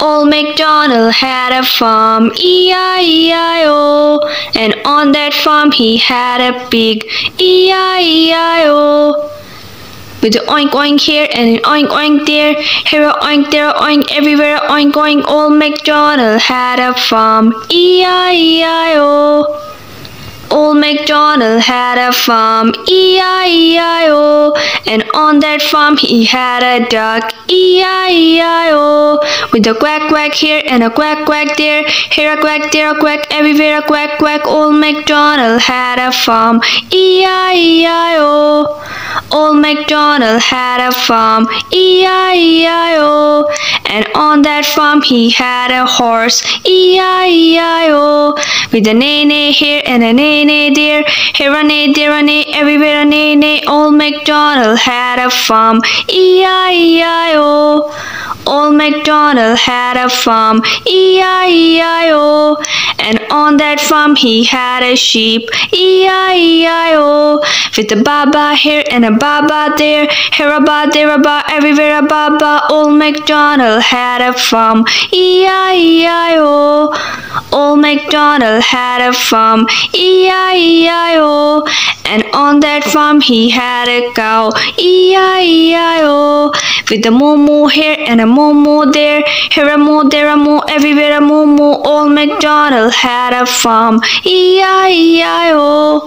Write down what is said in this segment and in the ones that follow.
Old Macdonald had a farm, E-I-E-I-O, and on that farm he had a pig, E-I-E-I-O. With an oink oink here and an oink oink there, here a oink, there a oink, everywhere a oink oink. Old Macdonald had a farm, E-I-E-I-O. Old Macdonald had a farm, E-I-E-I-O, and on that farm he had a duck, E-I-E-I-O. With a quack quack here and a quack quack there, here a quack, there a quack, everywhere a quack quack. Old Macdonald had a farm, E-I-E-I-O. Old Macdonald had a farm, E-I-E-I-O, and on that farm he had a horse, E-I-E-I-O. With a neigh-neigh here and a neigh-neigh there, here a neigh, there a neigh, everywhere a neigh-neigh. Old Macdonald had a farm, E-I-E-I-O. Old Macdonald had a farm, E-I-E-I-O, and on that farm he had a sheep, E-I-E-I-O. With a ba-ba here and a ba-ba there, here a ba, there a ba, everywhere a ba-ba. Old Macdonald had a farm, E-I-E-I-O. Old Macdonald had a farm, E-I-E-I-O, and on that farm he had a cow, E-I-E-I-O. With a moo-moo here and a moo-moo there, here a moo, there a moo, everywhere a moo-moo. Old Macdonald had a farm, E-I-E-I-O.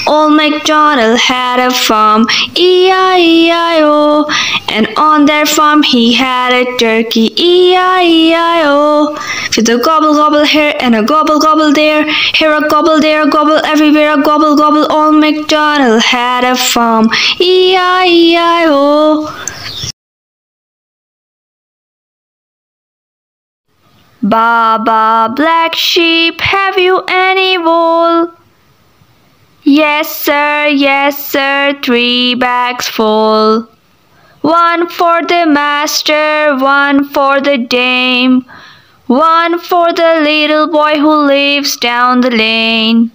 Old Macdonald had a farm, E-I-E-I-O, and on that farm he had a turkey, E-I-E-I-O. With a gobble gobble here and a gobble gobble there, here a gobble, there a gobble, everywhere a gobble gobble. Old Macdonald had a farm, E-I-E-I-O. Ba-ba, black sheep, have you any wool? Yes sir, 3 bags full. One for the master, one for the dame, one for the little boy who lives down the lane.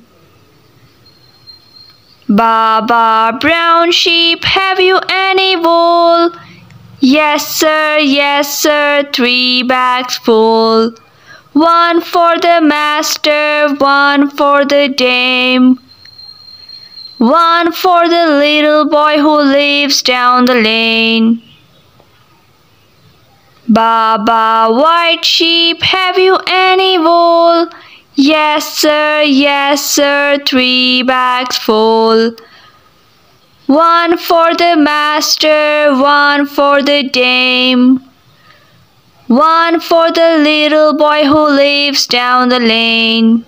Ba-ba, brown sheep, have you any wool? Yes sir, 3 bags full. One for the master, one for the dame, one for the little boy who lives down the lane. Ba-ba, white sheep, have you any wool? Yes sir, 3 bags full. One for the master, one for the dame, one for the little boy who lives down the lane.